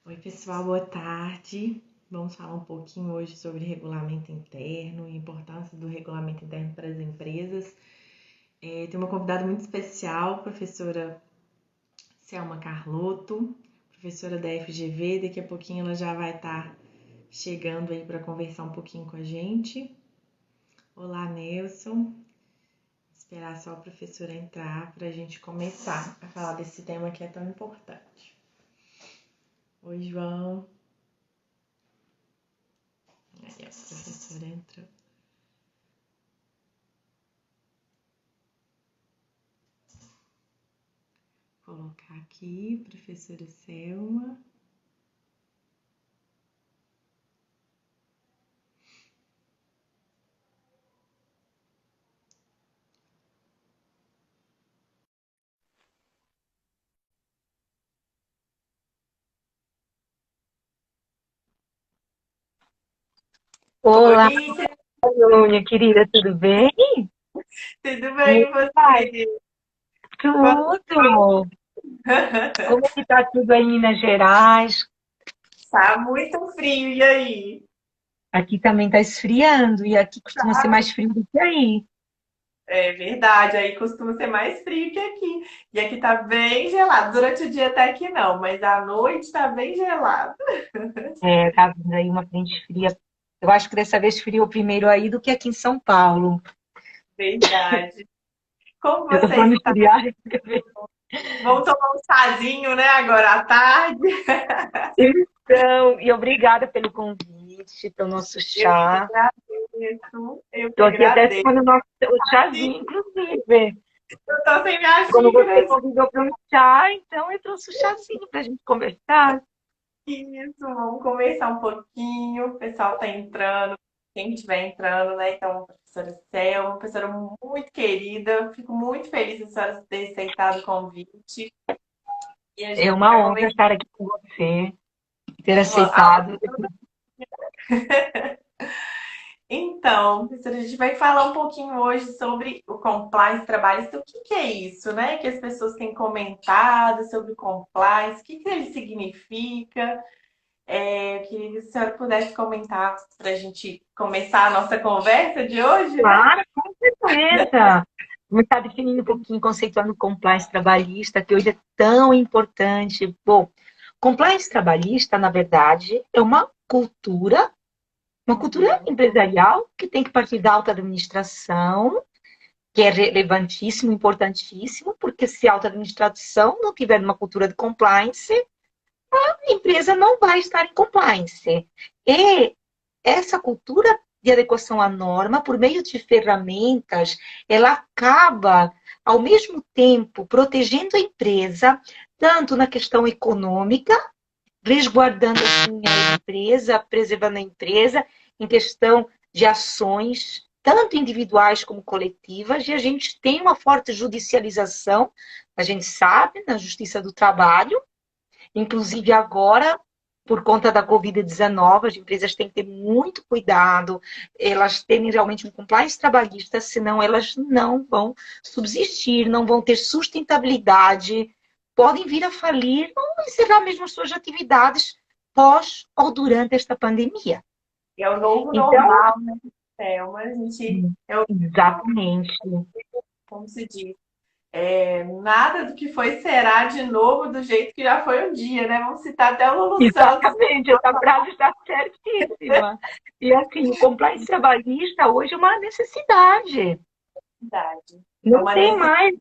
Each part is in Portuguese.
Oi, pessoal, boa tarde. Vamos falar um pouquinho hoje sobre regulamento interno e importância do regulamento interno para as empresas. Tem uma convidada muito especial, a professora Selma Carlotto, professora da FGV. Daqui a pouquinho ela já vai estar chegando aí para conversar um pouquinho com a gente. Olá, Nelson. Esperar só a professora entrar para a gente começar a falar desse tema que é tão importante. Oi, João. Aí, a professora entrou. Vou colocar aqui, professora Selma. Olá, Oi, minha querida, tudo bem? tudo Como bem e vai? você? Tudo! Como é que tá tudo aí em Minas Gerais? Tá muito frio, e aí? Aqui também tá esfriando e aqui costuma ser mais frio do que aí. É verdade, aí costuma ser mais frio que aqui. E aqui tá bem gelado. Durante o dia até que não, mas à noite tá bem gelado. É, tá vindo aí uma frente fria. Eu acho que dessa vez friou primeiro aí do que aqui em São Paulo. Verdade. Como Eu tô você falando está? esfriar. Vamos tomar um chazinho, né, agora à tarde? Então, e obrigada pelo convite, pelo nosso Eu que chá. agradeço, eu que Estou aqui até agradeço. tomando o chazinho, inclusive. Eu tô sem minha Quando você xícara. convidou para um chá, então eu trouxe o chazinho para a gente conversar. Isso, vamos conversar um pouquinho. O pessoal está entrando, quem estiver entrando, né? Então, a professora Cel, uma professora muito querida. Fico muito feliz da senhora ter aceitado o convite. E a É gente uma vai honra conversar. estar aqui com você, ter Ah, aceitado. então, professora, a gente vai falar um pouquinho hoje sobre o compliance trabalhista. O que que é isso, né? Que as pessoas têm comentado sobre o compliance, o que que ele significa. Eu queria que a senhora pudesse comentar para a gente começar a nossa conversa de hoje, né? Claro, com certeza. Vamos estar definindo um pouquinho, conceituando o compliance trabalhista, que hoje é tão importante. Bom, compliance trabalhista, na verdade, é uma cultura Uhum. empresarial que tem que partir da alta administração, que é relevantíssimo, importantíssimo, porque se a alta administração não tiver uma cultura de compliance, a empresa não vai estar em compliance. E essa cultura de adequação à norma, por meio de ferramentas, ela acaba, ao mesmo tempo, protegendo a empresa, tanto na questão econômica, resguardando assim, a empresa, preservando a empresa, em questão de ações, tanto individuais como coletivas, e a gente tem uma forte judicialização, a gente sabe, na Justiça do Trabalho, inclusive agora, por conta da Covid-19, as empresas têm que ter muito cuidado, elas terem realmente um compliance trabalhista, senão elas não vão subsistir, não vão ter sustentabilidade, podem vir a falir ou encerrar mesmo as suas atividades pós ou durante esta pandemia. É o novo Então, normal, né, Thelma? A gente, exatamente. como se diz, nada do que foi será de novo do jeito que já foi um dia, né? Vamos citar até o Lulu Santos. Exatamente, essa frase está certíssima. E assim, o compliance trabalhista hoje é uma necessidade. Verdade. É Não uma tem necessidade. mais,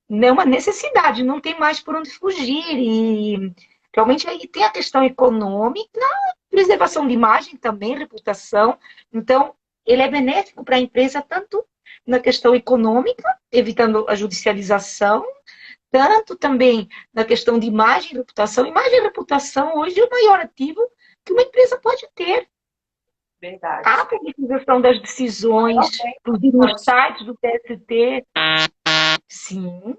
não é uma necessidade, não tem mais por onde fugir. E realmente aí tem a questão econômica, preservação de imagem também, reputação. Então, ele é benéfico para a empresa tanto na questão econômica, evitando a judicialização, tanto também na questão de imagem e reputação. Imagem e reputação hoje é o maior ativo que uma empresa pode ter. A publicização das decisões, inclusive nos sites do TST, sim.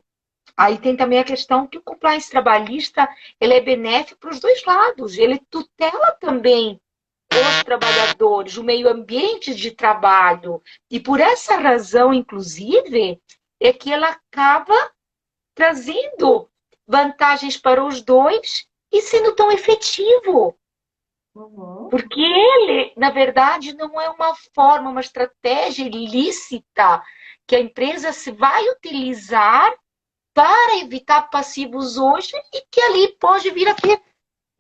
Aí tem também a questão que o compliance trabalhista ele é benéfico para os dois lados. Ele tutela também os trabalhadores, o meio ambiente de trabalho. E por essa razão, inclusive, é que ela acaba trazendo vantagens para os dois e sendo tão efetivo. Uhum. Porque ele, na verdade, não é uma forma, uma estratégia ilícita que a empresa se vai utilizar para evitar passivos hoje e que ali pode vir a ter,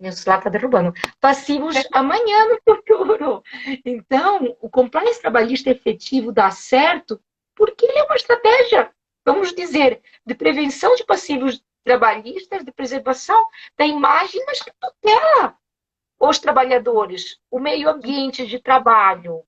meu celular está derrubando, passivos amanhã no futuro. Então, o compliance trabalhista efetivo dá certo porque ele é uma estratégia, vamos dizer, de prevenção de passivos trabalhistas, de preservação da imagem, mas que tutela os trabalhadores, o meio ambiente de trabalho.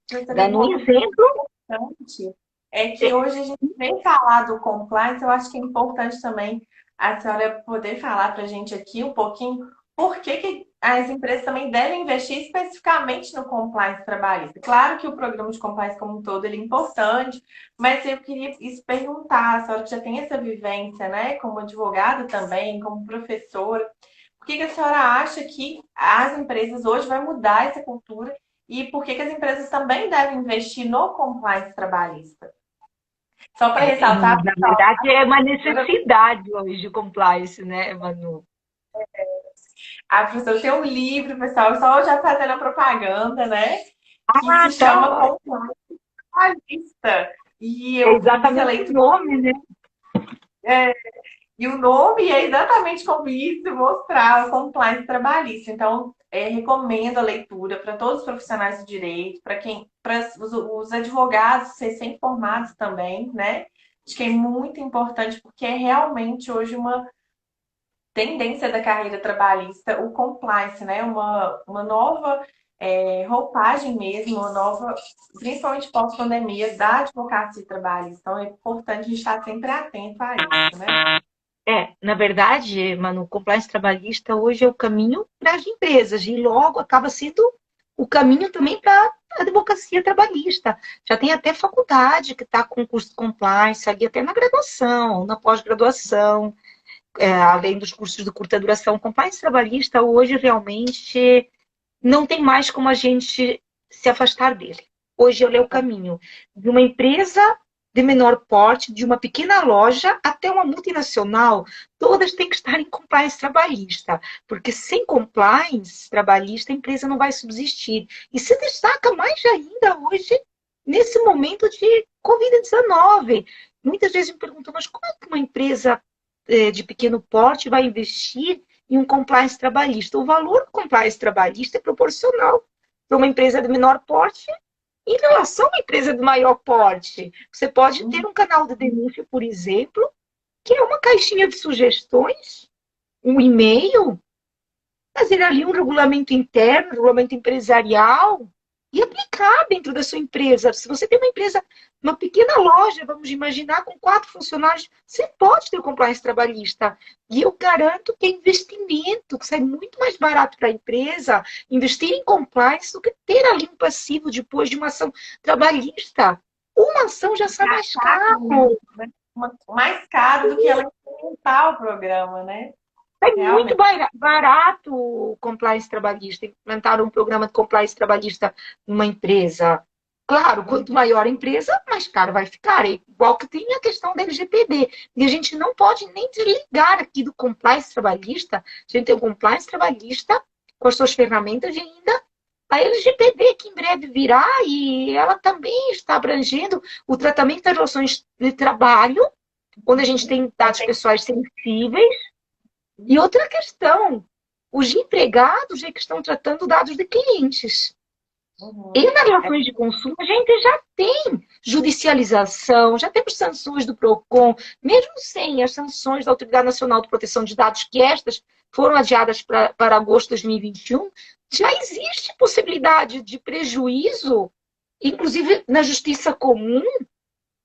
Professora, e Dando um uma coisa exemplo, importante é que hoje a gente vem falar do compliance, eu acho que é importante também a senhora poder falar para a gente aqui um pouquinho por que as empresas também devem investir especificamente no compliance trabalhista. Claro que o programa de compliance como um todo ele é importante, mas eu queria perguntar, a senhora que já tem essa vivência, né, como advogada também, como professora, por que a senhora acha que as empresas hoje vão mudar essa cultura e por que as empresas também devem investir no compliance trabalhista? Só para ressaltar, na verdade, é uma necessidade hoje o compliance, né, Manu? a professora tem um livro, pessoal, só já fazendo a propaganda, né? Que Ah, se tá chama ótimo. Compliance Trabalhista. E É eu fiz a exatamente o leitura. nome, né? E o nome é exatamente como isso, mostrar o compliance trabalhista. Então, recomendo a leitura para todos os profissionais do direito, para os advogados recém-formados também, né? Acho que é muito importante porque é realmente hoje uma tendência da carreira trabalhista, o compliance, né? Uma nova roupagem mesmo, uma nova, principalmente pós-pandemia, da advocacia trabalhista. Então, é importante a gente estar sempre atento a isso, né? Na verdade, Manu, o compliance trabalhista hoje é o caminho para as empresas e logo acaba sendo o caminho também para a advocacia trabalhista. Já tem até faculdade que está com curso de compliance ali, até na graduação, na pós-graduação, além dos cursos de curta duração. O compliance trabalhista hoje realmente não tem mais como a gente se afastar dele. Hoje ele é o caminho de uma empresa de menor porte, de uma pequena loja até uma multinacional, todas têm que estar em compliance trabalhista, porque sem compliance trabalhista a empresa não vai subsistir. E se destaca mais ainda hoje, nesse momento de Covid-19. Muitas vezes me perguntam, mas como é que uma empresa de pequeno porte vai investir em um compliance trabalhista? O valor do compliance trabalhista é proporcional para uma empresa de menor porte em relação a uma empresa de maior porte. Você pode ter um canal de denúncia, por exemplo, que é uma caixinha de sugestões, um e-mail, fazer ali um regulamento interno, um regulamento empresarial e aplicar dentro da sua empresa. Se você tem uma empresa, uma pequena loja, vamos imaginar, com 4 funcionários, você pode ter o compliance trabalhista. E eu garanto que é investimento, que sai muito mais barato para a empresa investir em compliance do que ter ali um passivo depois de uma ação trabalhista. Uma ação já sai mais caro. Mais caro do que ela implementar o programa, né? É muito Realmente. barato o compliance trabalhista, implementar um programa de compliance trabalhista numa empresa. Claro, quanto maior a empresa, mais caro vai ficar. É igual que tem a questão da LGPD. E a gente não pode nem desligar aqui do compliance trabalhista. A gente tem o compliance trabalhista com as suas ferramentas e ainda a LGPD, que em breve virá, e ela também está abrangendo o tratamento das relações de trabalho, onde a gente tem dados pessoais sensíveis. E outra questão, os empregados é que estão tratando dados de clientes. E Uhum. nas relações de consumo, a gente já tem judicialização, já temos sanções do PROCON, mesmo sem as sanções da Autoridade Nacional de Proteção de Dados, que estas foram adiadas para agosto de 2021, já existe possibilidade de prejuízo, inclusive na justiça comum,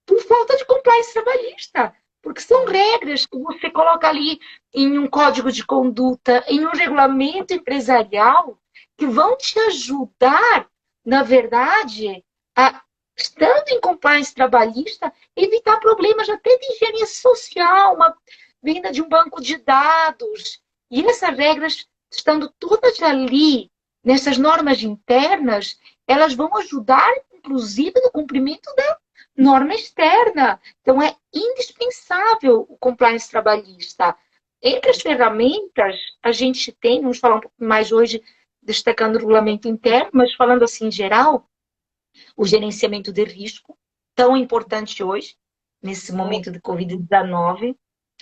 por falta de compliance trabalhista. Porque são regras que você coloca ali em um código de conduta, em um regulamento empresarial, que vão te ajudar, na verdade, a, estando em compliance trabalhista, evitar problemas até de higiene social, uma vinda de um banco de dados. E essas regras, estando todas ali, nessas normas internas, elas vão ajudar, inclusive, no cumprimento da norma externa. Então, é indispensável o compliance trabalhista. Entre as ferramentas, a gente tem, vamos falar um pouco mais hoje, destacando o regulamento interno, mas falando assim em geral, o gerenciamento de risco, tão importante hoje, nesse Muito, momento de Covid-19.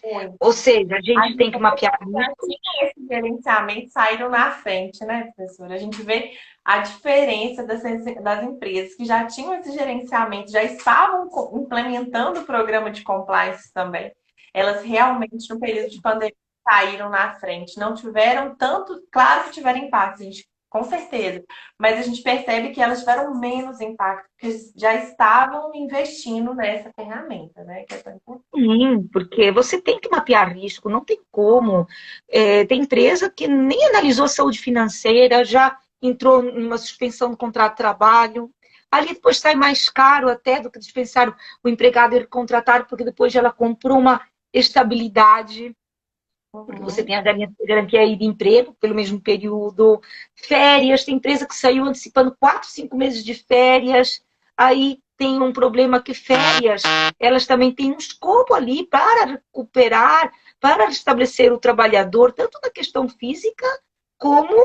muito. Ou seja, a As gente tem que empresas mapear que já riscos. tinham esse gerenciamento saíram na frente, né, professora? A gente vê a diferença das empresas que já tinham esse gerenciamento, já estavam implementando o programa de compliance também. Elas realmente, no período de pandemia, saíram na frente. Não tiveram tanto, claro que tiveram impacto, gente, com certeza. Mas a gente percebe que elas tiveram menos impacto, porque já estavam investindo nessa ferramenta, né? Que é tão importante. Sim, porque você tem que mapear risco, não tem como. Tem empresa que nem analisou a saúde financeira, já entrou numa suspensão do contrato de trabalho. Ali depois sai mais caro até do que dispensar o empregado e contratar, porque depois ela comprou uma estabilidade, porque você Uhum. tem a garantia aí de emprego pelo mesmo período. Férias, tem empresa que saiu antecipando 4, 5 meses de férias. Aí tem um problema que férias, elas também têm um escopo ali para recuperar, para restabelecer o trabalhador, tanto na questão física como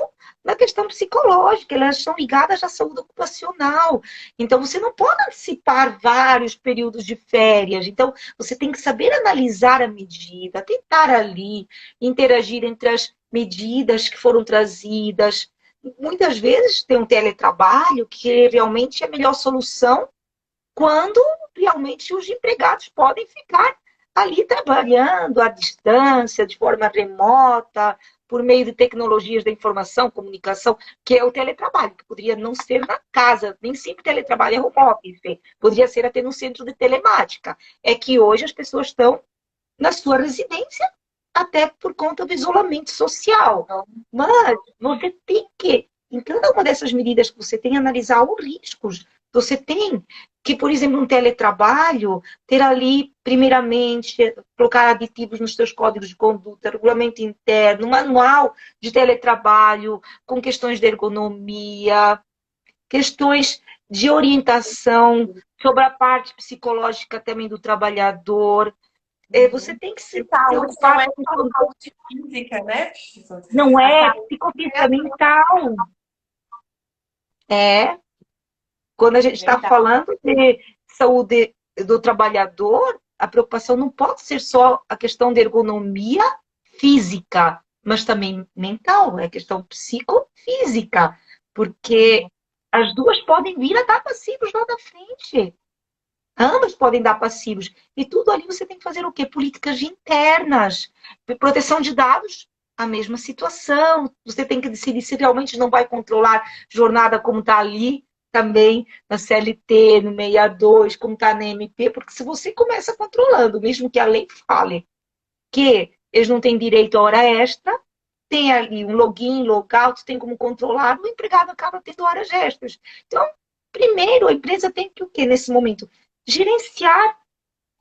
na questão psicológica. Elas são ligadas à saúde ocupacional. Então, você não pode antecipar vários períodos de férias. Então, você tem que saber analisar a medida, tentar ali interagir entre as medidas que foram trazidas. Muitas vezes tem um teletrabalho que realmente é a melhor solução quando realmente os empregados podem ficar ali trabalhando à distância, de forma remota, por meio de tecnologias da informação, comunicação, que é o teletrabalho, que poderia não ser na casa, nem sempre teletrabalho é home office, poderia ser até no centro de telemática. É que hoje as pessoas estão na sua residência, até por conta do isolamento social. Então, Mas você tem que, em cada uma dessas medidas que você tem, analisar os riscos. Você tem que, por exemplo, um teletrabalho, ter ali, primeiramente, colocar aditivos nos seus códigos de conduta, regulamento interno, manual de teletrabalho, com questões de ergonomia, questões de orientação sobre a parte psicológica também do trabalhador. Você uhum. tem que E se saúde não preocupar é com só isso. saúde física, né, professor? Não A é saúde é a psicofisamental. É. Quando a gente está verdade. falando de saúde do trabalhador, a preocupação não pode ser só a questão de ergonomia física, mas também mental, é questão psicofísica, porque as duas podem vir a dar passivos lá na frente. Ambas podem dar passivos. E tudo ali você tem que fazer o quê? Políticas internas. Proteção de dados, a mesma situação. Você tem que decidir se realmente não vai controlar jornada como está ali, também na CLT, no 62, como está na MP, porque se você começa controlando, mesmo que a lei fale que eles não têm direito a hora extra, tem ali um login, logout, tem como controlar, o empregado acaba tendo horas extras. Então, primeiro, a empresa tem que o quê nesse momento? Gerenciar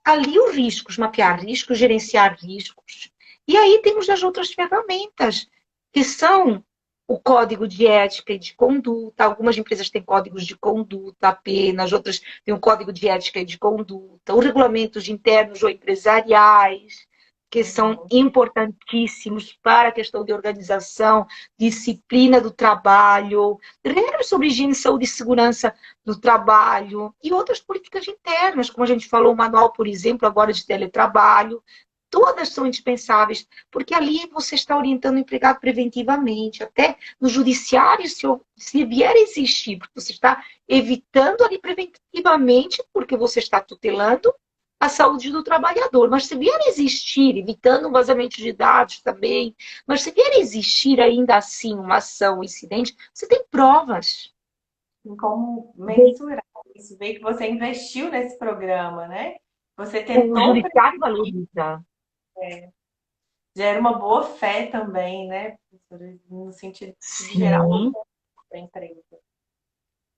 ali os riscos, mapear riscos, gerenciar riscos. E aí temos as outras ferramentas, que são o código de ética e de conduta. Algumas empresas têm códigos de conduta apenas, outras têm um código de ética e de conduta, os regulamentos internos ou empresariais, que são Uhum. importantíssimos para a questão de organização, disciplina do trabalho, regras sobre higiene, saúde e segurança do trabalho e outras políticas internas, como a gente falou, o manual, por exemplo, agora de teletrabalho. Todas são indispensáveis, porque ali você está orientando o empregado preventivamente, até no judiciário, se vier a existir, porque você está evitando ali preventivamente, porque você está tutelando a saúde do trabalhador. Mas se vier a existir, evitando o vazamento de dados também, mas se vier a existir ainda assim uma ação, um incidente, você tem provas. Tem como mensurar isso, ver que você investiu nesse programa, né? Você O tentou judiciário prevenir, valoriza. gera uma boa fé também, né, professora? No sentido de gerar uma Sim, fé para a empresa.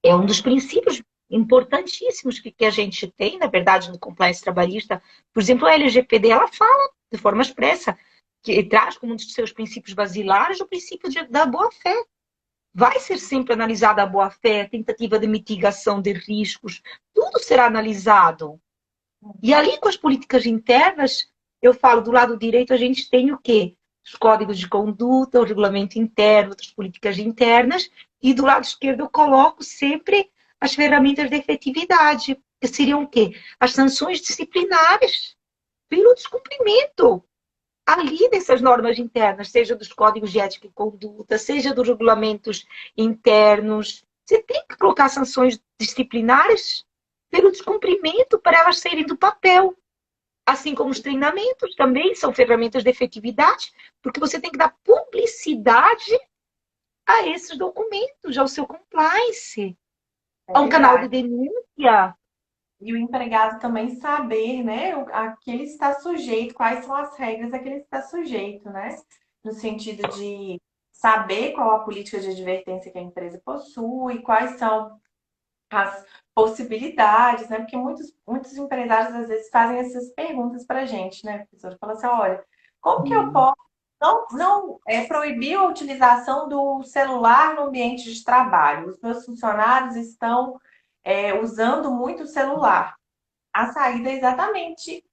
é um dos Então, princípios importantíssimos que a gente tem, na verdade, no compliance trabalhista. Por exemplo, a LGPD, ela fala de forma expressa, que traz como um dos seus princípios basilares o princípio da boa-fé. Vai ser sempre analisada a boa-fé, a tentativa de mitigação de riscos, tudo será analisado. E ali, com as políticas internas, eu falo, do lado direito a gente tem o quê? Os códigos de conduta, o regulamento interno, as políticas internas, e do lado esquerdo eu coloco sempre as ferramentas de efetividade, que seriam o quê? As sanções disciplinares pelo descumprimento ali dessas normas internas, seja dos códigos de ética e conduta, seja dos regulamentos internos. Você tem que colocar sanções disciplinares pelo descumprimento para elas saírem do papel. Assim como os treinamentos também são ferramentas de efetividade, porque você tem que dar publicidade a esses documentos, ao seu compliance, É a um canal de verdade. denúncia. E o empregado também saber, né, a que ele está sujeito, quais são as regras a que ele está sujeito, né? No sentido de saber qual a política de advertência que a empresa possui, quais são as possibilidades, né? Porque muitos empresários às vezes fazem essas perguntas para a gente, né, professor? Fala assim, olha, como que eu posso não proibir a utilização do celular no ambiente de trabalho? Os meus funcionários estão usando muito o celular. A saída é exatamente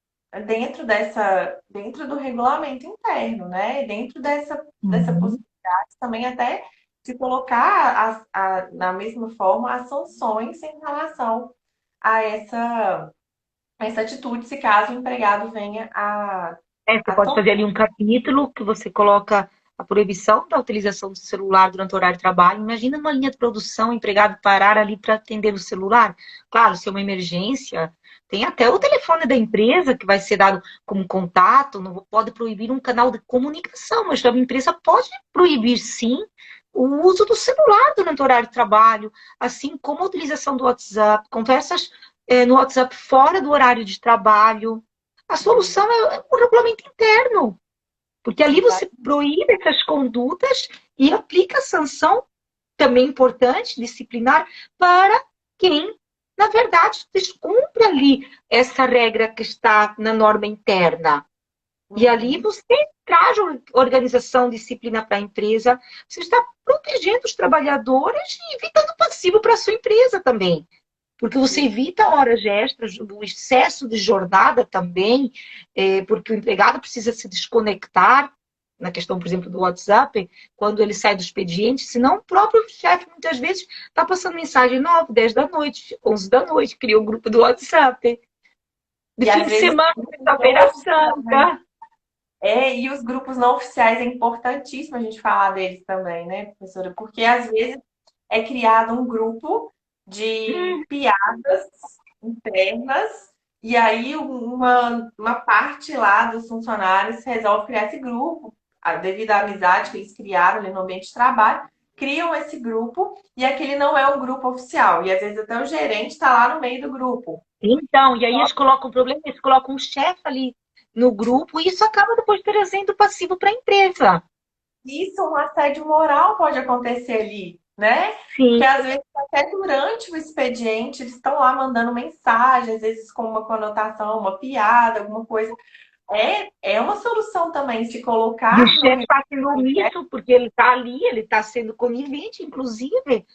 dentro do regulamento interno, né? Dentro dessa Uhum. possibilidade também até de colocar na mesma forma as sanções em relação a essa atitude, se caso o empregado venha Você a pode tomar. fazer ali um capítulo que você coloca a proibição da utilização do celular durante o horário de trabalho. Imagina uma linha de produção, o empregado parar ali para atender o celular. Claro, se é uma emergência, tem até o telefone da empresa que vai ser dado como contato, não pode proibir um canal de comunicação, mas a empresa pode proibir sim o uso do celular durante o horário de trabalho, assim como a utilização do WhatsApp, conversas no WhatsApp fora do horário de trabalho. A solução é o regulamento interno, porque ali você proíbe essas condutas e aplica sanção, também importante, disciplinar, para quem, na verdade, descumpre ali essa regra que está na norma interna. E ali Uhum. você traz organização, disciplina para a empresa, você está protegendo os trabalhadores e evitando passivo para a sua empresa também. Porque você evita horas extras, o excesso de jornada também, porque o empregado precisa se desconectar, na questão, por exemplo, do WhatsApp, quando ele sai do expediente, senão o próprio chefe, muitas vezes, está passando mensagem 9, 10 da noite, 11 da noite, cria um grupo do WhatsApp. De E fim às de vezes semana, grupos não sexta-feira oficiais. santa. E os grupos não oficiais é importantíssimo a gente falar deles também, né, professora? Porque às vezes é criado um grupo de piadas internas, e aí uma parte lá dos funcionários resolve criar esse grupo, devido à amizade que eles criaram ali no ambiente de trabalho, criam esse grupo, e aquele não é um grupo oficial. E às vezes até o gerente está lá no meio do grupo. Então, e aí eles colocam o problema, eles colocam um chefe ali no grupo, e isso acaba depois trazendo passivo para a empresa. Isso, um assédio moral pode acontecer ali, né? Sim. Porque às vezes até durante o expediente eles estão lá mandando mensagem, às vezes com uma conotação, uma piada, alguma coisa. É uma solução também se E o colocar no chefe está sendo regulamento interno. omisso, porque ele está ali, ele está sendo conivente, inclusive.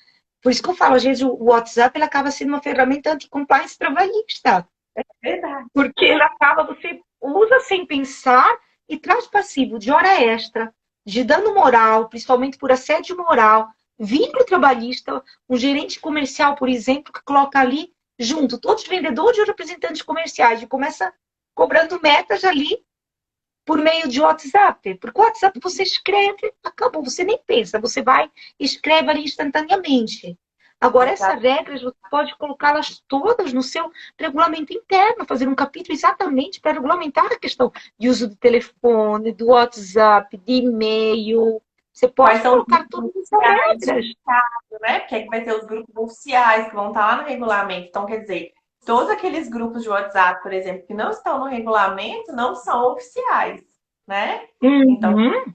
Por isso que eu falo, às vezes o WhatsApp ele acaba sendo uma ferramenta anti-compliance trabalhista. Verdade. Porque ele acaba, você usa sem pensar e traz passivo de hora extra, de dano moral, principalmente por assédio moral, vínculo trabalhista, um gerente comercial, por exemplo, que coloca ali junto todos os vendedores e os representantes comerciais e começa cobrando metas ali por meio de WhatsApp. Porque o WhatsApp você escreve, acabou, você nem pensa, você vai e escreve ali instantaneamente. Agora, essas Exato. regras, você pode colocá-las todas no seu regulamento interno, fazer um capítulo exatamente para regulamentar a questão de uso do telefone, do WhatsApp, de e-mail. Você Quais pode são os colocar grupos todas essas oficiais de regras. mercado, né? Porque aí vai ter os grupos oficiais que vão estar lá no regulamento. Então, quer dizer, todos aqueles grupos de WhatsApp, por exemplo, que não estão no regulamento, não são oficiais, né? Então, Uhum.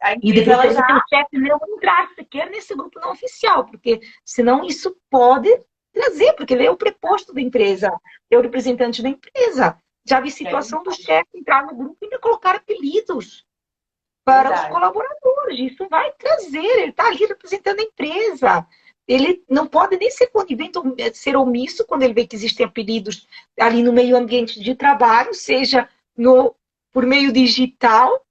a E de empresa ela já preferência o chefe não entrar sequer nesse grupo não oficial, porque senão isso pode trazer, porque ele é o preposto da empresa, é o representante da empresa. Já vi é situação do chefe entrar no grupo e ainda colocar apelidos para os verdade. colaboradores. Isso vai trazer, ele está ali representando a empresa. Ele não pode nem ser conivente ou ser omisso quando ele vê que existem apelidos ali no meio ambiente de trabalho, seja no por meio digital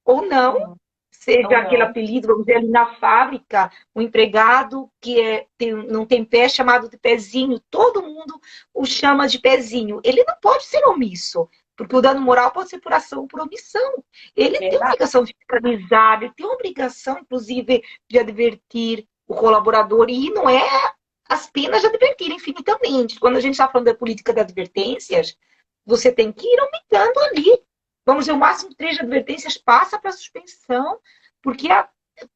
ou não, Sim. Ou seja aquele não. apelido, vamos dizer, ali na fábrica, o empregado que não tem pé é chamado de pezinho, todo mundo o chama de pezinho. Ele não pode ser omisso, porque o dano moral pode ser por ação ou por omissão. Ele tem a Verdade. obrigação de fiscalizar, ele tem a obrigação, inclusive, de advertir o colaborador, e não é as penas de advertir infinitamente. Quando a gente está falando da política de advertências, você tem que ir aumentando ali. Vamos dizer, o máximo de 3 advertências passa para suspensão, porque a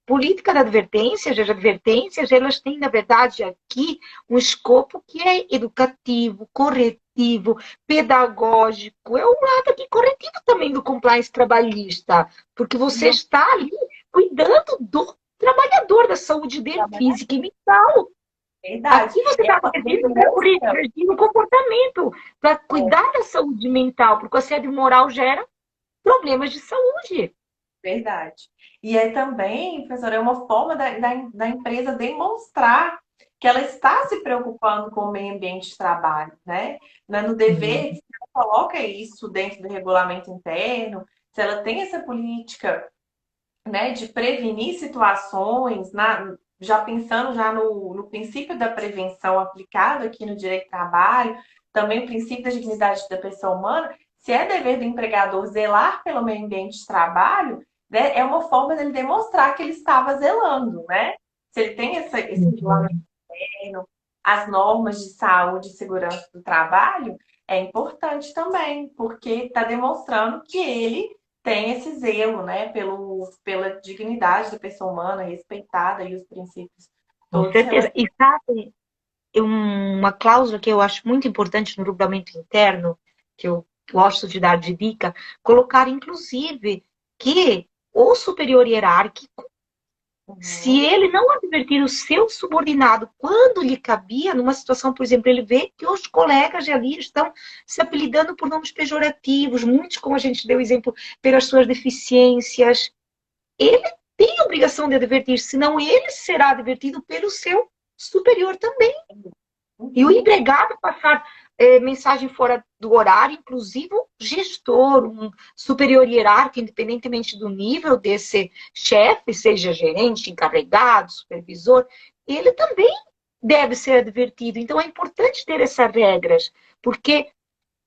política de advertências, as advertências, elas têm, na verdade, aqui um escopo que é educativo, corretivo, pedagógico, é um lado aqui corretivo também do compliance trabalhista, porque você Não, está ali cuidando do trabalhador, da saúde dele, trabalhar. física e mental. Verdade. Aqui você E é está uma corrigindo para denúncia. corrigir o comportamento, para É, cuidar da saúde mental, porque o assédio moral gera problemas de saúde. verdade. E é também, professora, é uma forma da empresa demonstrar que ela está se preocupando com o meio ambiente de trabalho, né? No dever, se ela coloca isso dentro do regulamento interno, se ela tem essa política, né, de prevenir situações, já pensando já no princípio da prevenção aplicado aqui no direito do trabalho, também o princípio da dignidade da pessoa humana, se é dever do empregador zelar pelo meio ambiente de trabalho, né, é uma forma dele demonstrar que ele estava zelando, né? Se ele tem esse regulamento Uhum. interno, as normas de saúde e segurança do trabalho, é importante também, porque está demonstrando que ele tem esse zelo, né, pela dignidade da pessoa humana respeitada e os princípios Com todos certeza. relacionados. E sabe, uma cláusula que eu acho muito importante no regulamento interno, que eu gosto de dar de dica, colocar inclusive que o superior hierárquico, se Uhum, ele não advertir o seu subordinado quando lhe cabia, numa situação, por exemplo, ele vê que os colegas ali estão se apelidando por nomes pejorativos, muitos, como a gente deu exemplo, pelas suas deficiências, ele tem a obrigação de advertir, senão ele será advertido pelo seu superior também. E o uhum, empregado passar mensagem fora do horário, inclusive o gestor, um superior hierárquico, independentemente do nível desse chefe, seja gerente, encarregado, supervisor, ele também deve ser advertido. Então é importante ter essas regras, porque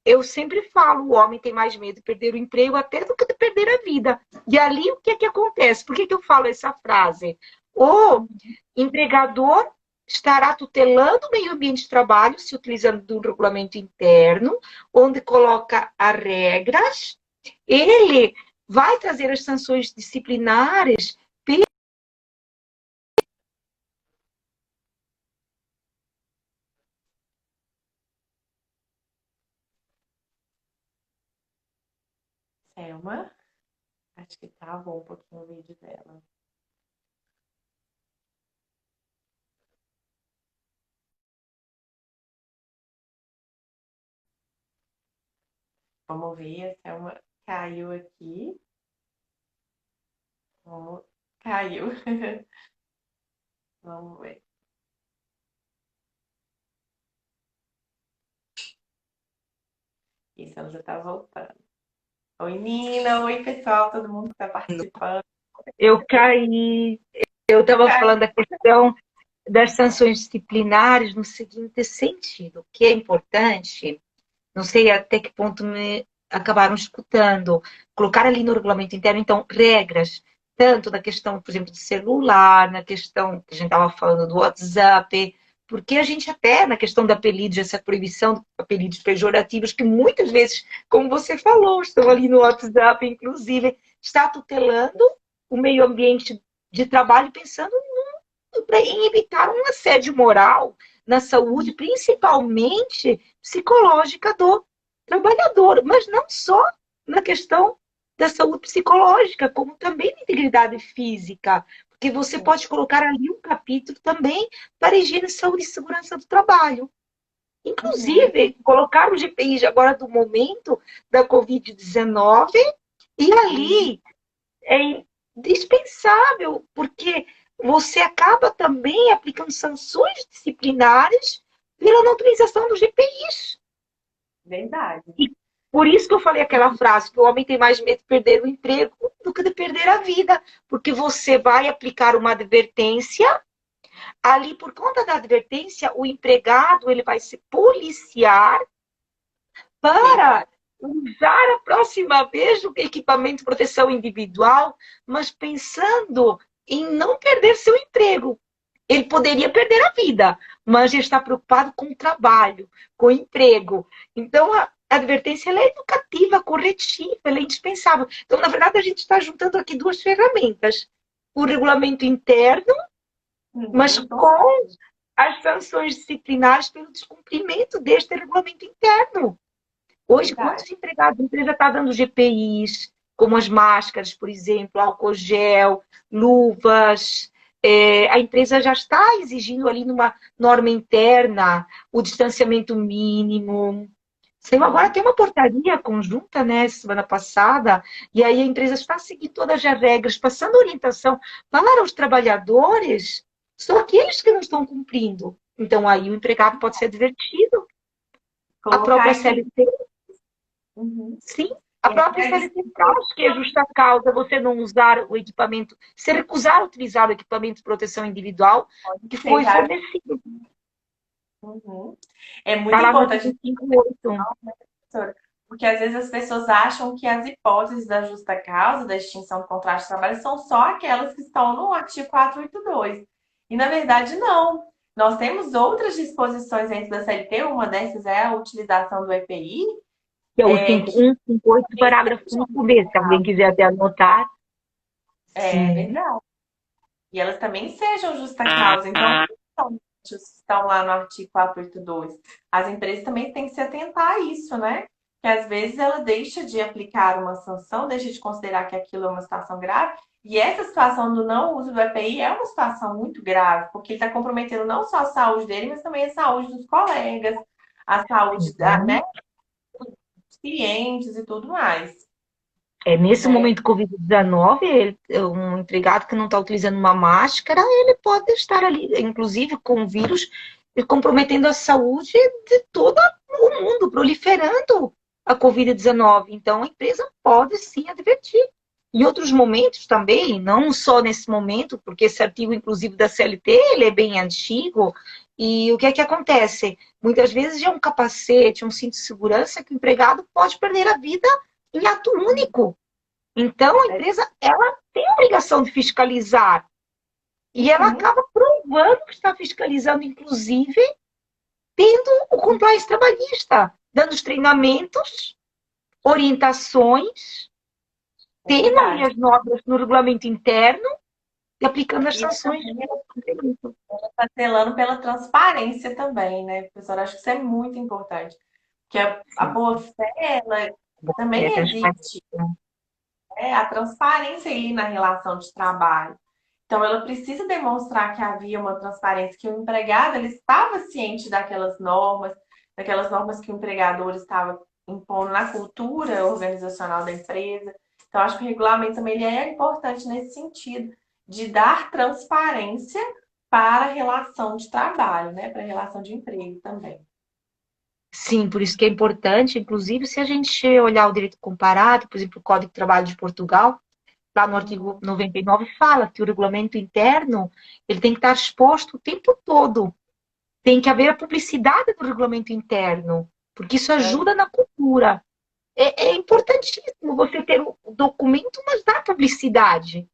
eu sempre falo, o homem tem mais medo de perder o emprego até do que de perder a vida. E ali o que é que acontece? Por que que eu falo essa frase? O empregador estará tutelando o meio ambiente de trabalho, se utilizando do regulamento interno, onde coloca as regras, ele vai trazer as sanções disciplinares. Selma, acho que travou um pouquinho o vídeo dela. Vamos ver, a Selma caiu aqui. Vamos... Caiu. Vamos ver. Isso, ela já tá voltando. Oi, Nina. Oi, pessoal, todo mundo que tá participando. Eu caí, eu estava falando da questão das sanções disciplinares no seguinte sentido, que é importante, não sei até que ponto me acabaram escutando, colocar ali no regulamento interno, então, regras, tanto na questão, por exemplo, de celular, na questão que a gente estava falando do WhatsApp, porque a gente até, na questão da apelidos, essa proibição de apelidos pejorativos, que muitas vezes, como você falou, estão ali no WhatsApp, inclusive, está tutelando o meio ambiente de trabalho, pensando em evitar um assédio moral na saúde, principalmente psicológica do trabalhador, mas não só na questão da saúde psicológica, como também na integridade física, porque você pode colocar ali um capítulo também para higiene, saúde e segurança do trabalho. Uhum, Inclusive, colocar o GPI agora do momento da Covid-19 e uhum, ali é indispensável, porque você acaba também aplicando sanções disciplinares pela não utilização dos GPIs. verdade. Por isso que eu falei aquela frase, que o homem tem mais medo de perder o emprego do que de perder a vida. Porque você vai aplicar uma advertência, ali por conta da advertência, o empregado ele vai se policiar para Verdade. usar a próxima vez o equipamento de proteção individual, mas pensando em não perder seu emprego. Ele poderia perder a vida, mas ele está preocupado com o trabalho, com o emprego. Então, a advertência ela é educativa, corretiva, ela é indispensável. Então, na verdade, a gente está juntando aqui duas ferramentas. O regulamento interno, mas Uhum, com com as sanções disciplinares pelo descumprimento deste regulamento interno. Hoje, verdade. quantos empregados a empresa está dando GPIs, como as máscaras, por exemplo, álcool gel, luvas? A empresa já está exigindo ali numa norma interna o distanciamento mínimo. Saiu agora Sim. tem uma portaria conjunta, né, semana passada, e aí a empresa está seguindo todas as regras, passando orientação para os trabalhadores, só aqueles que não estão cumprindo. Então, aí o empregado pode ser advertido. A Colocar própria aqui. CLT. Uhum. Sim, a E própria até CLT traz que é justa causa você não usar o equipamento, se recusar a utilizar o equipamento de proteção individual que foi já. fornecido. Uhum. É muito Está lá no importante, artigo 58. professora, porque às vezes as pessoas acham que as hipóteses da justa causa, da extinção do contrato de trabalho, são só aquelas que estão no artigo 482. E, na verdade, não. Nós temos outras disposições dentro da CLT, uma dessas é a utilização do EPI, Que é o que 5158, parágrafo sejam único B, se alguém quiser até anotar. é Sim. verdade. E elas também sejam justa causa. Então, estão lá no artigo 482. As empresas também têm que se atentar a isso, né? Que às vezes ela deixa de aplicar uma sanção, deixa de considerar que aquilo é uma situação grave. E essa situação do não uso do EPI é uma situação muito grave, porque ele está comprometendo não só a saúde dele, mas também a saúde dos colegas, a saúde né, Sim. dos clientes e tudo mais. Nesse Né? momento Covid-19, um empregado que não está utilizando uma máscara, ele pode estar ali, inclusive com o vírus, e comprometendo a saúde de todo o mundo, proliferando a Covid-19. Então, a empresa pode sim advertir. Em outros momentos também, não só nesse momento, porque esse artigo, inclusive, da CLT, ele é bem antigo, e o que é que acontece? Muitas vezes é um capacete, um cinto de segurança que o empregado pode perder a vida em ato único. Então, a empresa ela tem a obrigação de fiscalizar e ela Uhum. acaba provando que está fiscalizando, inclusive, tendo o compliance trabalhista, dando os treinamentos, orientações, É tendo ali verdade. as normas no regulamento interno e aplicando as E sanções de também cumprimento. está zelando pela transparência também, né, professor? Acho que isso é muito importante. Porque a Sim, boa-fé, ela é também transparente. existe, né? A transparência aí na relação de trabalho. Então, ela precisa demonstrar que havia uma transparência, que o empregado ele estava ciente daquelas normas que o empregador estava impondo na cultura organizacional da empresa. Então, acho que o regulamento também ele é importante nesse sentido, de dar transparência para a relação de trabalho, né? Para a relação de emprego também. Sim, por isso que é importante, inclusive, se a gente olhar o direito comparado, por exemplo, o Código de Trabalho de Portugal, lá no artigo 99 fala que o regulamento interno ele tem que estar exposto o tempo todo. Tem que haver a publicidade do regulamento interno, porque isso É, ajuda na cultura. É importantíssimo você ter o documento, mas dar publicidade.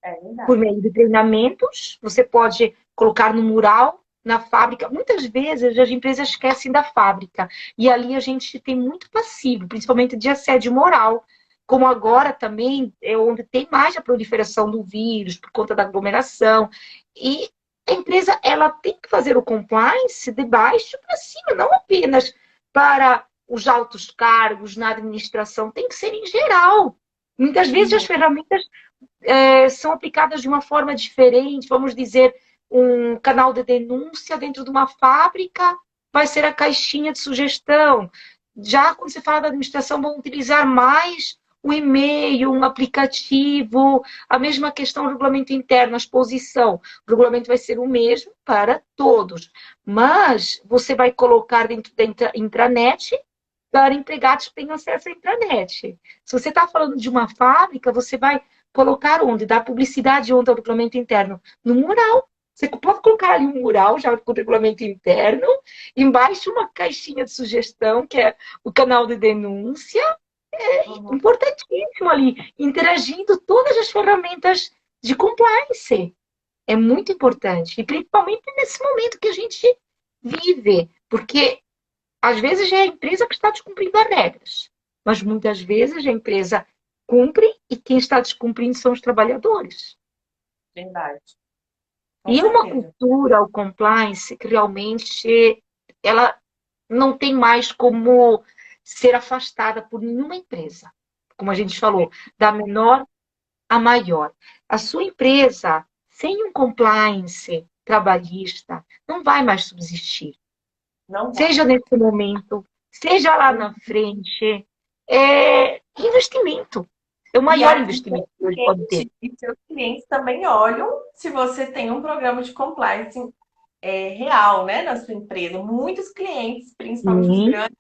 é Por verdade. meio de treinamentos, você pode colocar no mural, na fábrica. Muitas vezes as empresas esquecem da fábrica. E ali a gente tem muito passivo, principalmente de assédio moral. Como agora também é onde tem mais a proliferação do vírus, por conta da aglomeração. E a empresa ela tem que fazer o compliance de baixo para cima, não apenas para os altos cargos na administração, tem que ser em geral. Muitas vezes as Uhum. ferramentas são aplicadas de uma forma diferente, vamos dizer, um canal de denúncia dentro de uma fábrica vai ser a caixinha de sugestão. Já quando se fala da administração, vão utilizar mais o e-mail, um aplicativo, a mesma questão do regulamento interno, a exposição. O regulamento vai ser o mesmo para todos, mas você vai colocar dentro da intranet para empregados que tenham acesso à intranet. Se você está falando de uma fábrica, você vai colocar onde? Dar publicidade onde ao regulamento interno? No mural. Você pode colocar ali um mural já com o regulamento interno, embaixo uma caixinha de sugestão, que é o canal de denúncia, Uhum. importantíssimo ali, interagindo todas as ferramentas de compliance. É muito importante, e principalmente nesse momento que a gente vive, porque às vezes é a empresa que está descumprindo as regras, mas muitas vezes a empresa cumpre e quem está descumprindo são os trabalhadores. Verdade, com E é uma certeza. cultura, o compliance, que realmente ela não tem mais como ser afastada por nenhuma empresa. Como a gente falou, da menor a maior. A sua empresa, sem um compliance trabalhista, não vai mais subsistir. Não vai. Seja nesse momento, seja lá na frente. É investimento. É o E, maior investimento que ele pode ter. seus clientes também olham se você tem um programa de compliance real, né, na sua empresa. Muitos clientes, principalmente os Sim, grandes,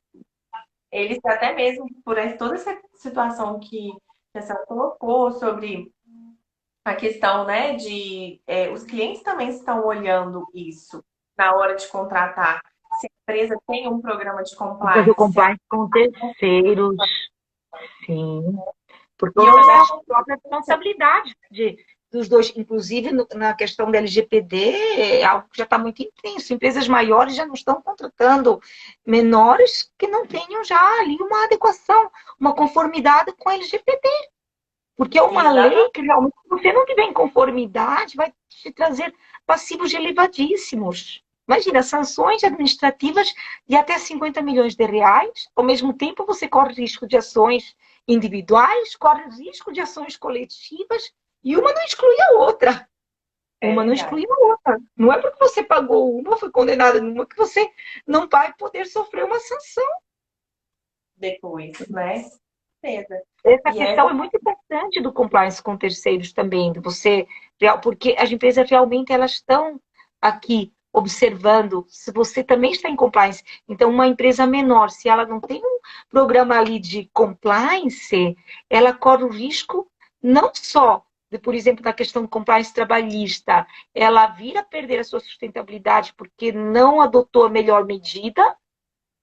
eles até mesmo por toda essa situação que a senhora colocou sobre a questão, né, de os clientes também estão olhando isso na hora de contratar. Se a empresa tem um programa de fazer o compliance, se ela compliance com terceiros, sim. Por e toda hoje é a uma própria responsabilidade dos dois, inclusive na questão da LGPD, é algo que já está muito intenso. Empresas maiores já não estão contratando menores que não tenham já ali uma adequação, uma conformidade com a LGPD. Porque é uma lei que realmente, se você não tiver em conformidade, vai te trazer passivos elevadíssimos. Imagina, sanções administrativas de até 50 milhões de reais. Ao mesmo tempo, você corre risco de ações individuais, corre risco de ações coletivas, e uma não exclui a outra. é Uma não verdade. exclui a outra. Não é porque você pagou uma, foi condenada numa, que você não vai poder sofrer uma sanção. Depois, né? Certeza. Essa E essa questão é muito importante do compliance com terceiros também, de você, porque as empresas realmente elas estão aqui observando se você também está em compliance. Então, uma empresa menor, se ela não tem um programa ali de compliance, ela corre o risco não só de, por exemplo, na questão de compliance trabalhista, ela vir a perder a sua sustentabilidade porque não adotou a melhor medida,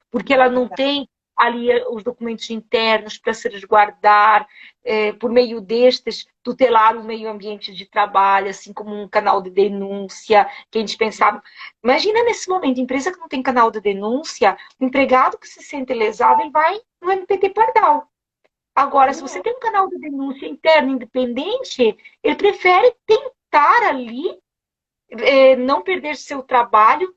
porque ela é não verdade. tem ali os documentos internos para se resguardar, por meio destes, tutelar o meio ambiente de trabalho, assim como um canal de denúncia, que é indispensável. Imagina nesse momento, empresa que não tem canal de denúncia, o empregado que se sente lesado, ele vai no MPT Pardal. Agora, se você Uhum. tem um canal de denúncia interno independente, ele prefere tentar ali não perder seu trabalho,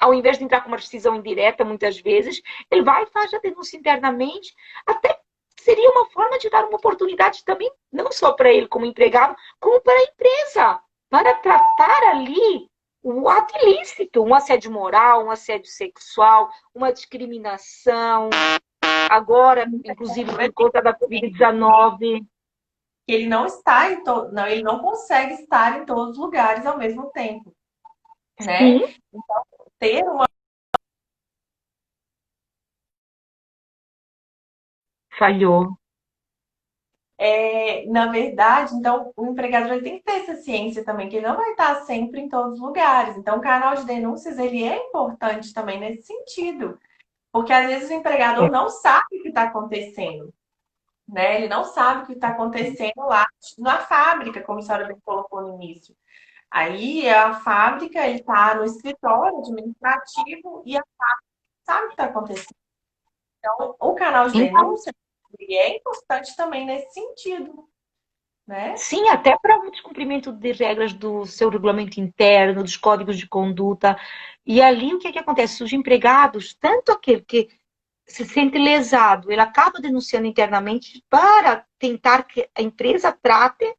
ao invés de entrar com uma decisão indireta, muitas vezes, ele vai e faz a denúncia internamente, até seria uma forma de dar uma oportunidade também, não só para ele como empregado, como para a empresa, para tratar ali o ato ilícito, um assédio moral, um assédio sexual, uma discriminação, agora, inclusive por conta da Covid-19. Que ele não está não, ele não consegue estar em todos os lugares ao mesmo tempo, né? Sim, Ter uma falhou. na verdade, então o empregador ele tem que ter essa ciência também que ele não vai estar sempre em todos os lugares. Então, o canal de denúncias ele é importante também nesse sentido, porque às vezes o empregador não sabe o que está acontecendo, né? Ele não sabe o que está acontecendo lá na fábrica, como a senhora bem colocou no início. Aí a fábrica, ele está no escritório administrativo e sabe o que está acontecendo. Então, o canal de Então, denúncia ele é importante também nesse sentido, né? sim, até para o descumprimento de regras do seu regulamento interno, dos códigos de conduta. E ali o que, é que acontece? Os empregados, tanto aquele que se sente lesado, ele acaba denunciando internamente para tentar que a empresa trate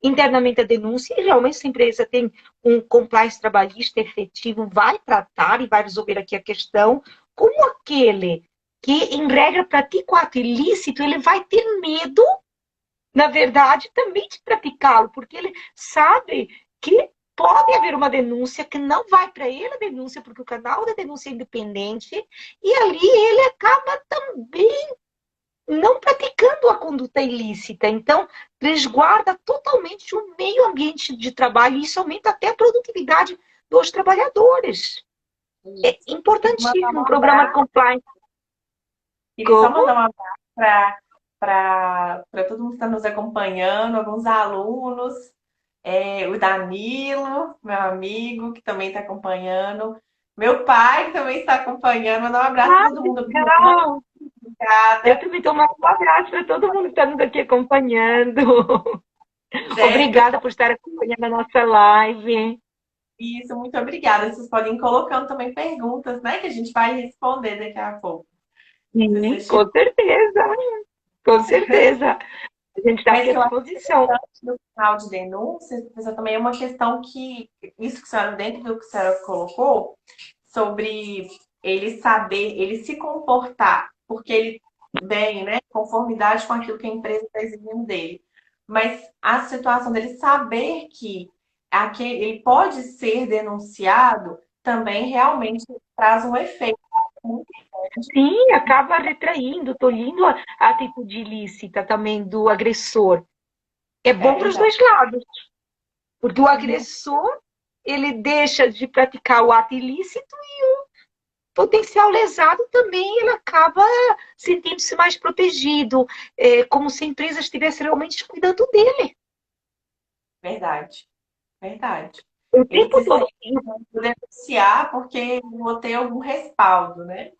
internamente a denúncia, e realmente se a empresa tem um compliance trabalhista efetivo, vai tratar e vai resolver aqui a questão, como aquele que, em regra, pratica o ato ilícito, ele vai ter medo, na verdade, também de praticá-lo, porque ele sabe que pode haver uma denúncia que não vai para ele a denúncia, porque o canal da denúncia é independente, e ali ele acaba também não praticando a conduta ilícita. Então, resguarda totalmente o meio ambiente de trabalho, e isso aumenta até a produtividade dos trabalhadores. É Isso. Queria mandar um importantíssimo um programa de abraço. compliance. Queria só Como? mandar um abraço para todo mundo que está nos acompanhando, alguns alunos, o Danilo, meu amigo, que também está acompanhando, meu pai, que também está acompanhando. Mandar um abraço Ah, para todo mundo. Muito legal! Eu obrigada. também estou mandando um abraço para todo mundo que está nos aqui acompanhando. Certo? Obrigada por estar acompanhando a nossa live. Isso, muito obrigada. Vocês podem ir colocando também perguntas, né, que a gente vai responder daqui a pouco. Se Sim, vocês com tiverem. certeza, com certeza. A gente está Mas aqui à que eu acho disposição. importante do canal de denúncias, isso também é uma questão que, isso que a senhora, dentro do que a senhora colocou, sobre ele saber, ele se comportar, porque ele vem, né, conformidade com aquilo que a empresa está exigindo dele. Mas a situação dele saber que ele pode ser denunciado também realmente traz um efeito muito grande. Sim, acaba retraindo, tolhindo a atitude ilícita também do agressor. É É bom para os verdade. dois lados, porque o Uhum. agressor ele deixa de praticar o ato ilícito, potencial lesado também ele acaba sentindo-se mais protegido, como se a empresa estivesse realmente cuidando dele Verdade. Verdade. o Ele tempo se todo. sente por denunciar porque vou ter algum respaldo, né?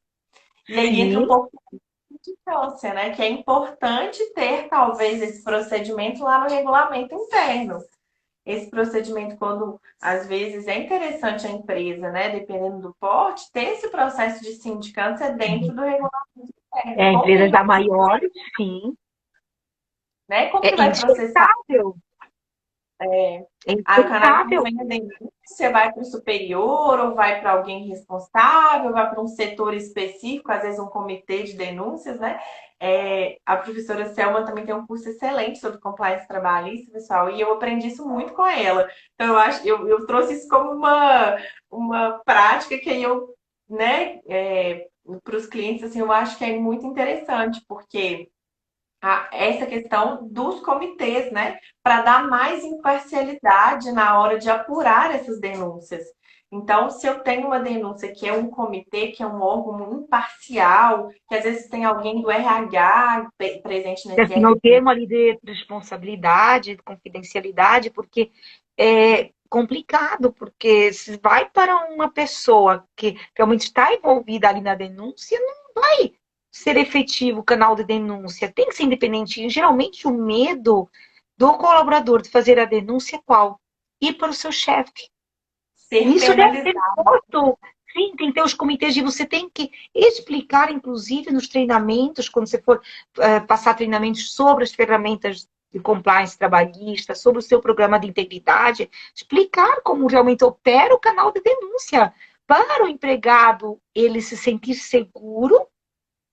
E aí entra um Sim, pouco de importância, né? Que é importante ter, talvez, esse procedimento lá no regulamento interno. Esse procedimento, quando às vezes é interessante a empresa, né? Dependendo do porte, ter esse processo de sindicância dentro do regulamento interno. Como que ele empresas vai, já maiores, sim, né? Como que é vai processar. indispensável, É, é a canalização indispensável. vem a denúncia, vai para o superior, ou vai para alguém responsável, vai para um setor específico, às vezes um comitê de denúncias, né? A professora Selma também tem um curso excelente sobre compliance trabalhista, pessoal, e eu aprendi isso muito com ela. Então, eu trouxe isso como uma prática que eu, né, para os clientes, assim, eu acho que é muito interessante, porque essa questão dos comitês, né? Para dar mais imparcialidade na hora de apurar essas denúncias. Então, se eu tenho uma denúncia que é um comitê, que é um órgão imparcial, que às vezes tem alguém do RH presente nesse Não termo ali de responsabilidade, de confidencialidade, porque é complicado, porque se vai para uma pessoa que realmente está envolvida ali na denúncia, não vai ser efetivo o canal de denúncia, tem que ser independente. E, geralmente o medo do colaborador de fazer a denúncia é qual? Ir para o seu chefe. ser Isso deve ser penalizado. posto. Sim, tem que ter os comitês e você tem que explicar, inclusive, nos treinamentos, quando você for passar treinamentos sobre as ferramentas de compliance trabalhista, sobre o seu programa de integridade, explicar como realmente opera o canal de denúncia para o empregado ele se sentir seguro,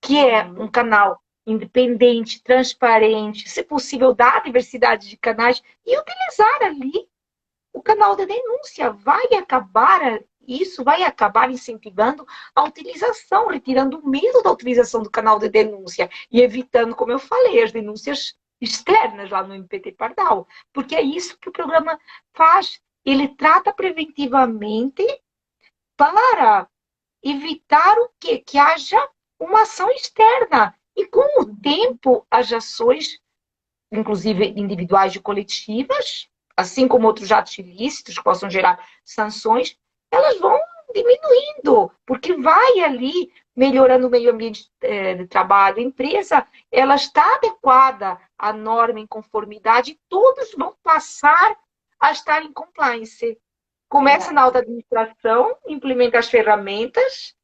que é um Uhum. canal independente, transparente, se possível, dar diversidade de canais e utilizar ali o canal de denúncia isso vai acabar incentivando a utilização, retirando o medo da utilização do canal de denúncia e evitando, como eu falei, as denúncias externas lá no MPT Pardal, porque é isso que o programa faz. Ele trata preventivamente para evitar o quê? Que haja uma ação externa. E com o tempo, as ações inclusive individuais e coletivas, assim como outros atos ilícitos que possam gerar sanções, elas vão diminuindo, porque vai ali melhorando o meio ambiente de trabalho. A empresa ela está adequada à norma em conformidade, todos vão passar a estar em compliance. Começa na Verdade. alta administração, implementa as ferramentas,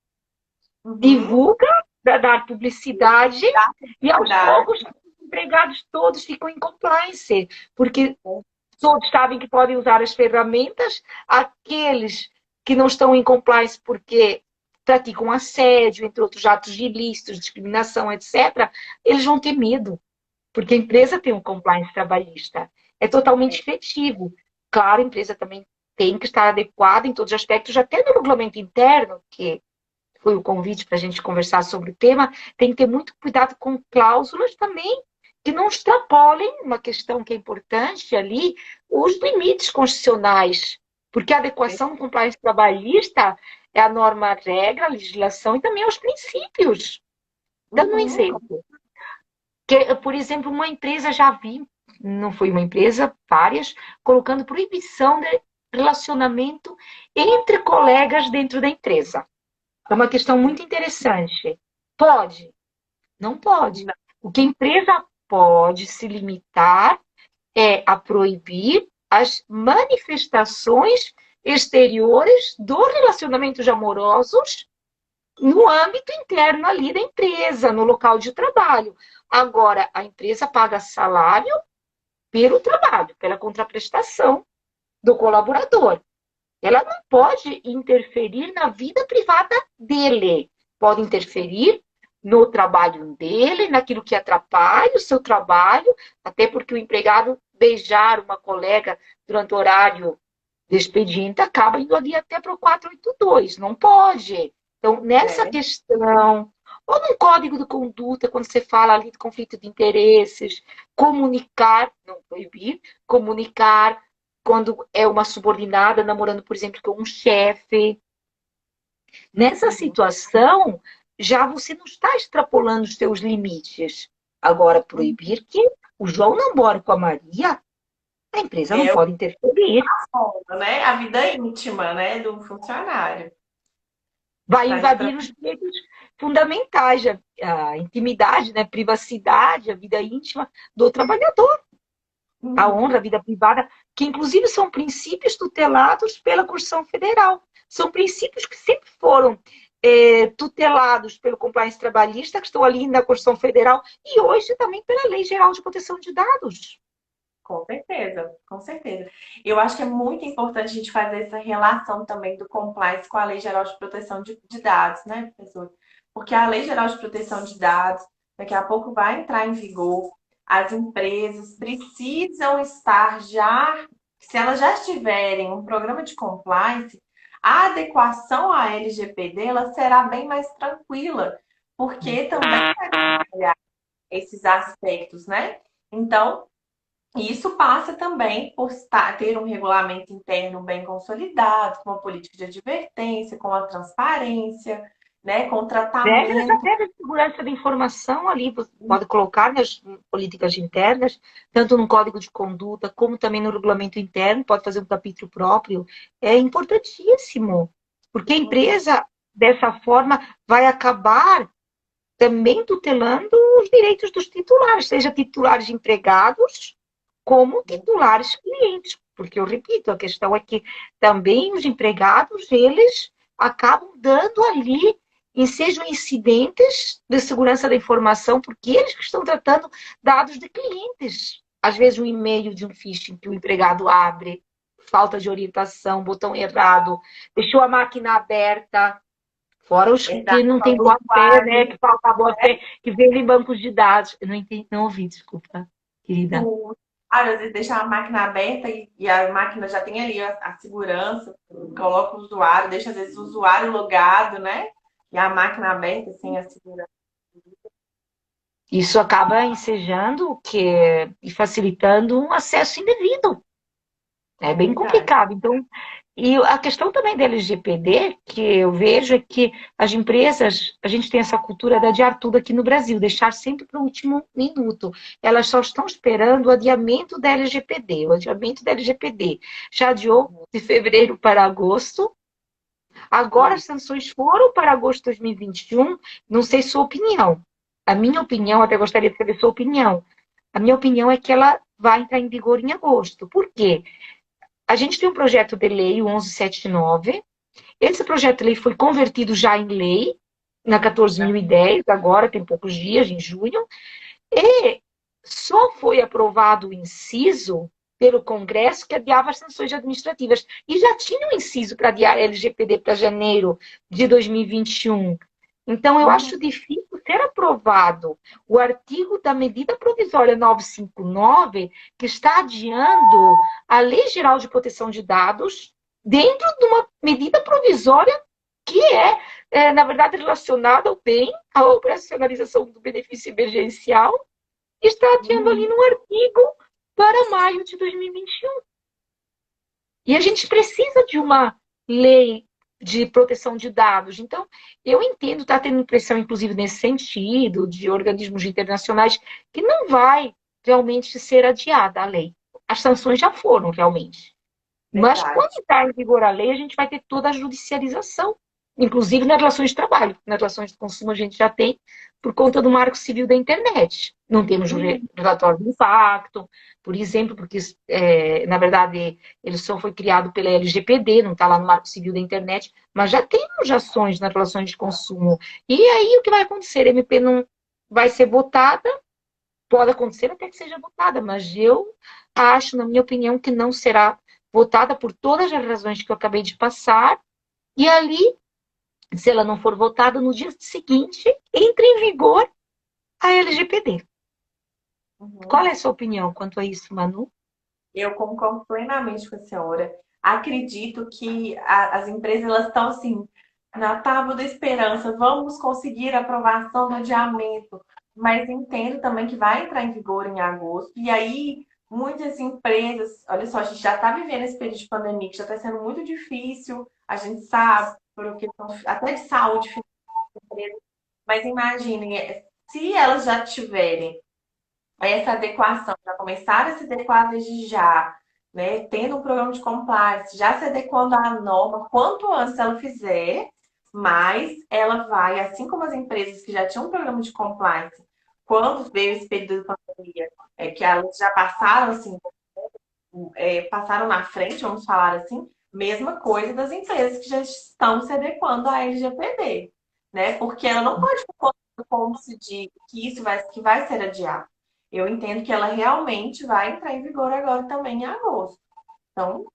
Uhum. divulga, dar publicidade Dá e aos publicidade. poucos os empregados todos ficam em compliance, porque todos sabem que podem usar as ferramentas, aqueles que não estão em compliance porque praticam assédio, entre outros atos ilícitos, discriminação, etc., eles vão ter medo, porque a empresa tem um compliance trabalhista. É totalmente efetivo. Claro, a empresa também tem que estar adequada em todos os aspectos, até no regulamento interno, que foi o convite para a gente conversar sobre o tema, tem que ter muito cuidado com cláusulas também que não extrapolem uma questão que é importante ali, os limites constitucionais, porque a adequação do compliance trabalhista é a norma, a regra, a legislação e também aos princípios. Dando um exemplo, que, por exemplo, uma empresa, já vi, não foi uma empresa, várias, colocando proibição de relacionamento entre colegas dentro da empresa. É uma questão muito interessante. Pode? Não pode. O que a empresa pode se limitar é a proibir as manifestações exteriores dos relacionamentos amorosos no âmbito interno ali da empresa, no local de trabalho. Agora, a empresa paga salário pelo trabalho, pela contraprestação do colaborador. Ela não pode interferir na vida privada dele. Pode interferir no trabalho dele, naquilo que atrapalha o seu trabalho, até porque o empregado beijar uma colega durante o horário de expediente acaba indo ali até para o 482. Não pode. Então, nessa questão, ou num código de conduta, quando você fala ali de conflito de interesses, comunicar, não proibir, comunicar quando é uma subordinada namorando, por exemplo, com um chefe. Nessa situação, já você não está extrapolando os seus limites. Agora, proibir que o João namore com a Maria, a empresa não pode interferir. Né? A vida íntima, né, do funcionário. Vai invadir os direitos fundamentais, a intimidade, né, privacidade, a vida íntima do trabalhador. A honra, a vida privada, que inclusive são princípios tutelados pela Constituição Federal. São princípios que sempre foram tutelados pelo compliance trabalhista, que estão ali na Constituição Federal, e hoje também pela Lei Geral de Proteção de Dados. Com certeza, com certeza. Eu acho que é muito importante a gente fazer essa relação também do compliance com a Lei Geral de Proteção de Dados, né, professor? Porque a Lei Geral de Proteção de Dados, daqui a pouco vai entrar em vigor. As empresas precisam estar já, se elas já tiverem um programa de compliance, a adequação à LGPD ela será bem mais tranquila, porque também vai trabalhar esses aspectos, né? Então, isso passa também por ter um regulamento interno bem consolidado, com uma política de advertência, com a transparência, né, com o tratamento. Regras até de segurança da informação ali, você pode colocar nas políticas internas, tanto no código de conduta, como também no regulamento interno, pode fazer um capítulo próprio. É importantíssimo, porque a empresa, dessa forma, vai acabar também tutelando os direitos dos titulares, seja titulares empregados, como titulares clientes, porque eu repito, a questão é que também os empregados, eles acabam dando ali, sejam incidentes de segurança da informação, porque eles que estão tratando dados de clientes. Às vezes um e-mail de um phishing que o empregado abre, falta de orientação, botão errado, deixou a máquina aberta, fora os que não tem boa fé, né, que falta boa fé, que veio em bancos de dados. Eu não entendi, não ouvi, desculpa, querida. Às vezes deixa a máquina aberta e a máquina já tem ali a segurança, coloca o usuário, deixa às vezes o usuário logado, né? E a máquina aberta sem a segurança. Isso acaba ensejando e facilitando um acesso indevido. É bem complicado. Então, e a questão também da LGPD, que eu vejo é que as empresas, a gente tem essa cultura de adiar tudo aqui no Brasil, deixar sempre para o último minuto. Elas só estão esperando o adiamento da LGPD. O adiamento da LGPD já adiou de fevereiro para agosto. Agora as sanções foram para agosto de 2021. Não sei sua opinião. A minha opinião, até gostaria de saber sua opinião. A minha opinião é que ela vai entrar em vigor em agosto. Por quê? A gente tem um projeto de lei, o 1179. Esse projeto de lei foi convertido já em lei, na 14.010, agora tem poucos dias, em junho. E só foi aprovado o inciso pelo Congresso que adiava as sanções administrativas. E já tinha um inciso para adiar a LGPD para janeiro de 2021. Então, eu acho difícil ser aprovado o artigo da medida provisória 959, que está adiando a Lei Geral de Proteção de Dados, dentro de uma medida provisória que na verdade, relacionada ao bem, à operacionalização do benefício emergencial, está tendo ali no artigo para maio de 2021. E a gente precisa de uma lei de proteção de dados. Então, eu entendo, está tendo pressão, inclusive, nesse sentido, de organismos internacionais, que não vai realmente ser adiada a lei. As sanções já foram, realmente. Mas Verdade. quando entrar em vigor a lei, a gente vai ter toda a judicialização, inclusive nas relações de trabalho. Nas relações de consumo a gente já tem, por conta do Marco Civil da Internet. Não temos relatório de impacto, por exemplo, porque, na verdade, ele só foi criado pela LGPD, não está lá no Marco Civil da Internet, mas já temos ações nas relações de consumo. E aí o que vai acontecer? A MP não vai ser votada, pode acontecer até que seja votada, mas eu acho, na minha opinião, que não será votada por todas as razões que eu acabei de passar, e ali, se ela não for votada, no dia seguinte, entra em vigor a LGPD. Qual é a sua opinião quanto a isso, Manu? Eu concordo plenamente com a senhora. Acredito que as empresas elas estão assim na tábua da esperança. Vamos conseguir a aprovação do adiamento, mas entendo também que vai entrar em vigor em agosto. E aí muitas empresas, olha só, a gente já está vivendo esse período de pandemia que já está sendo muito difícil. A gente sabe por questão até de saúde financeira. Mas imaginem, se elas já tiverem essa adequação, já começaram a se adequar desde já, né? Tendo um programa de compliance, já se adequando à norma, quanto antes ela fizer, mais ela vai, assim como as empresas que já tinham um programa de compliance, quando veio esse período de pandemia, que elas já passaram assim, passaram na frente, vamos falar assim, mesma coisa das empresas que já estão se adequando à LGPD, né? Porque ela não pode como se diz que que vai ser adiado. Eu entendo que ela realmente vai entrar em vigor agora também em agosto. Então,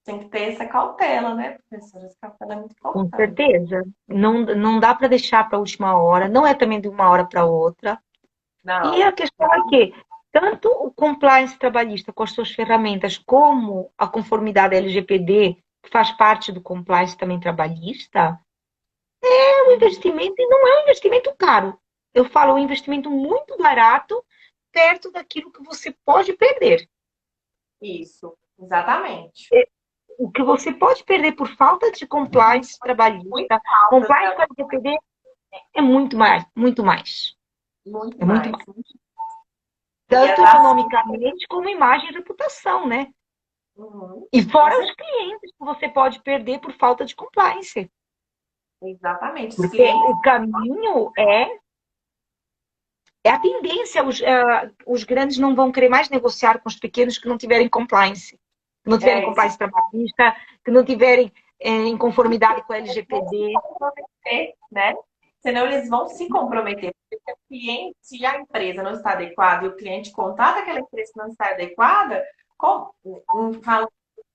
tem que ter essa cautela, né, professora? Essa cautela é muito Com importante. certeza. Não, não dá para deixar para a última hora, não é também de uma hora para outra. E a Não. questão é que tanto o compliance trabalhista com as suas ferramentas, como a conformidade LGPD, que faz parte do compliance também trabalhista, é um investimento e não é um investimento caro. Eu falo um investimento muito barato, perto daquilo que você pode perder. Isso, exatamente. O que você pode perder por falta de compliance Muito trabalhista, alta, compliance com LGPD é muito mais, muito mais. muito É muito mais. mais. E as Tanto ações. economicamente como imagem e reputação, né? Uhum, E com fora os certeza, clientes que você pode perder por falta de compliance. exatamente. Os Porque clientes. o caminho é a tendência. Os grandes não vão querer mais negociar com os pequenos que não tiverem compliance. Que não tiverem É, isso compliance trabalhista, que não tiverem em conformidade com a LGPD. comprometer, né? Senão eles vão se comprometer. Porque se o cliente, se a empresa não está adequada e o cliente contrata aquela empresa que não está adequada, fala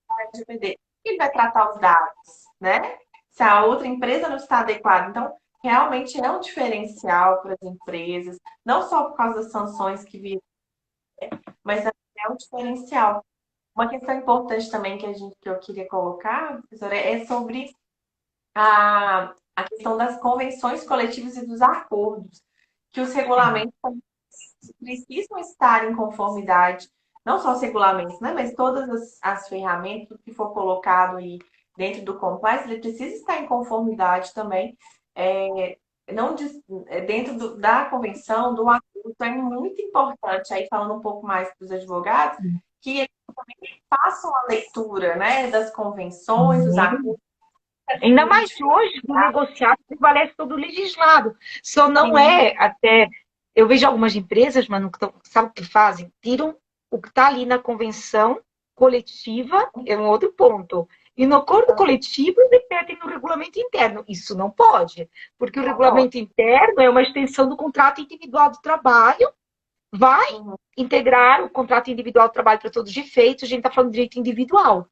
com LGPD, ele vai tratar os dados, né? Se a outra empresa não está adequada. Então, realmente é um diferencial para as empresas, não só por causa das sanções que viram, mas também é um diferencial. Uma questão importante também que eu queria colocar, professora, é sobre a questão das convenções coletivas e dos acordos, que os regulamentos precisam estar em conformidade, não só os regulamentos, né, mas todas as ferramentas que for colocado aí dentro do compliance, ele precisa estar em conformidade também, não dentro da convenção, do acordo, então é muito importante, aí falando um pouco mais para os advogados, que eles também façam a leitura, né, das convenções, dos acordos, Ainda mais hoje, que o negociado prevalece todo o legislado. Só não sim, é até. Eu vejo algumas empresas, Manu, que sabe o que fazem? Tiram o que está ali na convenção coletiva, é um outro ponto. E no acordo coletivo, repetem no regulamento interno. Isso não pode, porque o não pode. regulamento interno é uma extensão do contrato individual de trabalho, vai Uhum. integrar o contrato individual de trabalho para todos os efeitos, a gente está falando de direito individual.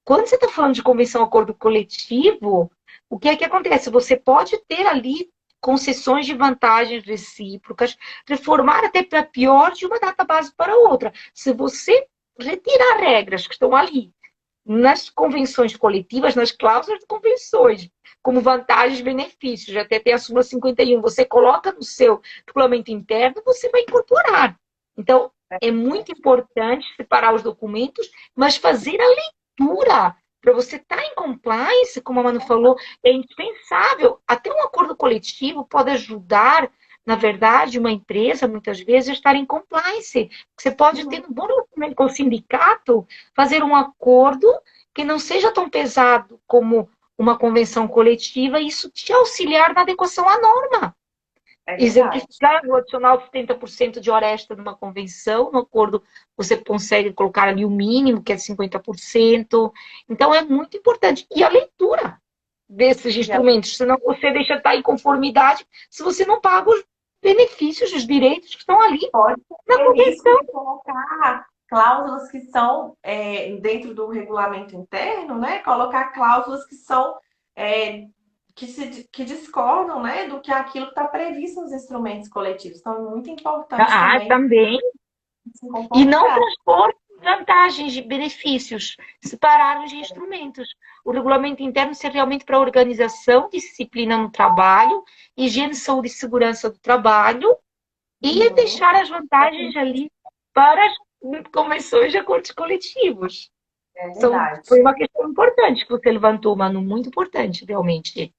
Quando você está falando de convenção acordo coletivo, o que é que acontece? Você pode ter ali concessões de vantagens recíprocas, reformar até para pior de uma data base para outra. Se você retirar regras que estão ali, nas convenções coletivas, nas cláusulas de convenções, como vantagens e benefícios. Até tem a súmula 51. Você coloca no seu regulamento interno, você vai incorporar. Então, é muito importante separar os documentos, mas fazer a leitura. Para você estar em compliance, como a Manu falou, é indispensável. Até um acordo coletivo pode ajudar, na verdade, uma empresa, muitas vezes, a estar em compliance. Você pode ter um bom documento com o sindicato, fazer um acordo que não seja tão pesado como uma convenção coletiva, e isso te auxiliar na adequação à norma. É verdade. Exemplificar o adicional de 70% de hora extra numa convenção, no acordo você consegue colocar ali o mínimo, que é 50%. Então, é muito importante. E a leitura desses instrumentos, senão você deixa estar em conformidade se você não paga os benefícios, os direitos que estão ali Pode na ter risco convenção. de colocar cláusulas que são dentro do regulamento interno, né? Colocar cláusulas que são que discordam, né, do que aquilo que está previsto nos instrumentos coletivos. Então, é muito importante Ah, também também. se E não conformidade. transpor vantagens e benefícios, separar os instrumentos. O regulamento interno ser realmente para organização, disciplina no trabalho, higiene, saúde e segurança do trabalho, e Uhum, deixar as vantagens ali para as convenções de acordos coletivos. é Então, verdade. foi uma questão importante que você levantou, Manu, muito importante, realmente.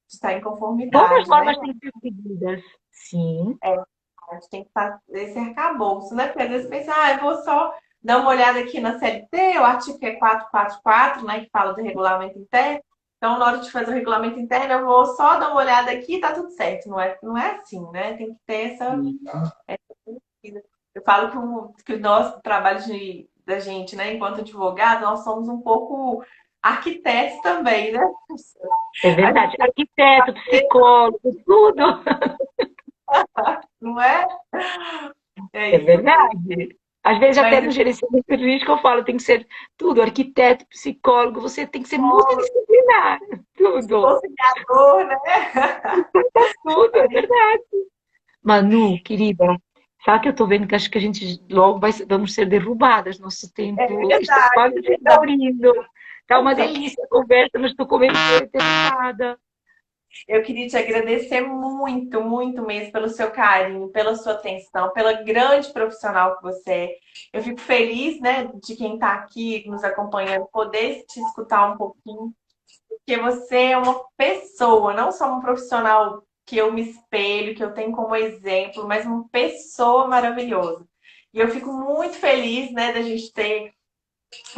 Estar em Todas as conformidade, né? normas têm que ser seguidas. Sim, A gente tem que fazer esse arcabouço, né? Porque às vezes pensa, eu vou só dar uma olhada aqui na CLT, o artigo é 444, né, que fala do regulamento interno. Então, na hora de fazer o regulamento interno, eu vou só dar uma olhada aqui e tá tudo certo. Não é assim, né? Tem que ter essa. Eu falo que o nosso trabalho da gente, né, enquanto advogado, nós somos um pouco arquitetos também, né? é A gente verdade. Arquiteto, psicólogo, tudo. não é? É É isso mesmo. verdade. Às vezes, até Mas no gerenciamento jurídico, eu falo, tem que ser tudo, arquiteto, psicólogo, você tem que ser multidisciplinar, tudo, conciliador, né? tudo, é verdade. Manu, querida, sabe que eu tô vendo que acho que a gente logo vamos ser derrubadas, nosso É tempo está verdade, quase é se verdade. exaurindo. Tá uma delícia a conversa, mas estou comendo derrubada. Eu queria te agradecer muito, muito mesmo pelo seu carinho, pela sua atenção, pela grande profissional que você é. Eu fico feliz, né, de quem está aqui nos acompanhando, poder te escutar um pouquinho, porque você é uma pessoa, não só um profissional que eu me espelho, que eu tenho como exemplo, mas uma pessoa maravilhosa. E eu fico muito feliz, né, da gente ter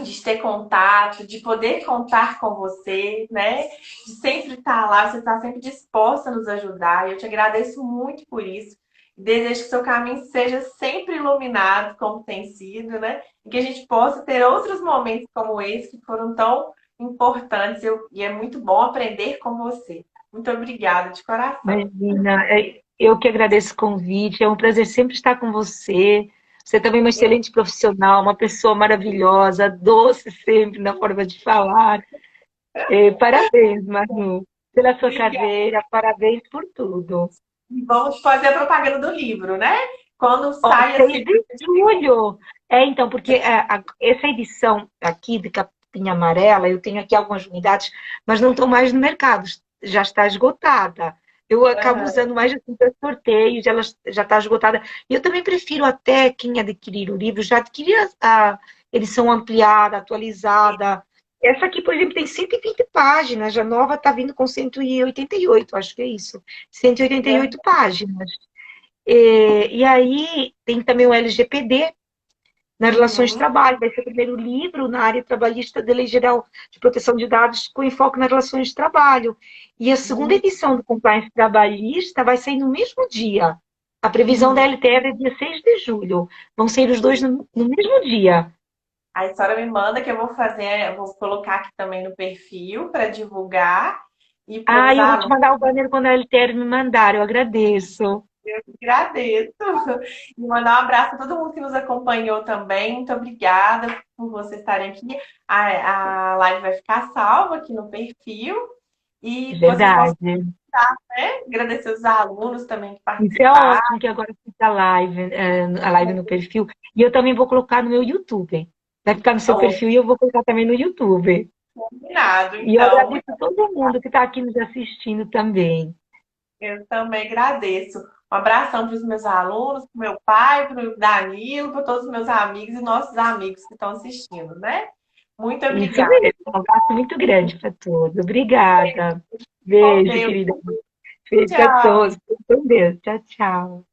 de ter contato, de poder contar com você, né? De sempre estar lá, você está sempre disposta a nos ajudar. E eu te agradeço muito por isso. Desejo que seu caminho seja sempre iluminado, como tem sido, né? E que a gente possa ter outros momentos como esse que foram tão importantes. E é muito bom aprender com você. Muito obrigada de coração. Imagina, eu que agradeço o convite, é um prazer sempre estar com você. Você também é uma excelente profissional, uma pessoa maravilhosa, doce sempre na forma de falar. Parabéns, Manu, pela sua Obrigada. carreira, parabéns por tudo. E vamos fazer a propaganda do livro, né? Quando Ó, sai assim. 6 de julho. Então, porque essa edição aqui de Capinha Amarela, eu tenho aqui algumas unidades, mas não estão mais no mercado, já está esgotada. Eu acabo usando mais assim para sorteios, ela já está esgotada. E eu também prefiro até quem adquirir o livro já adquirir a edição ampliada, atualizada. Essa aqui, por exemplo, tem 120 páginas, a nova está vindo com 188, acho que é isso. 188 páginas. E aí tem também o LGPD nas relações de Uhum. trabalho, vai ser o primeiro livro na área trabalhista da Lei Geral de Proteção de Dados com enfoque nas relações de trabalho. E a segunda edição do Compliance Trabalhista vai sair no mesmo dia. A previsão da Uhum. LTR é dia 6 de julho. Vão sair os dois no mesmo dia. A história me manda que eu vou fazer, eu vou colocar aqui também no perfil para divulgar e para Ah, os eu vou te alunos. mandar o banner quando a LTR me mandar, eu agradeço. Eu agradeço. E mandar um abraço a todo mundo que nos acompanhou também. Muito obrigada por vocês estarem aqui. A live vai ficar salva aqui no perfil e vocês vão, Verdade. né, agradecer os alunos também que Isso é participaram. ótimo, que agora fica a live no perfil. E eu também vou colocar no meu YouTube. Vai ficar no seu Oh, perfil e eu vou colocar também no YouTube. combinado, E eu então. agradeço a todo mundo que está aqui nos assistindo também. Eu também agradeço. Um abração para os meus alunos, para o meu pai, para o Danilo, para todos os meus amigos e nossos amigos que estão assistindo, né? Muito Isso obrigada. mesmo. Um abraço muito grande para todos. Obrigada. Com Beijo, Deus. querida. Beijo para Tchau. todos. Com Deus. Tchau, tchau.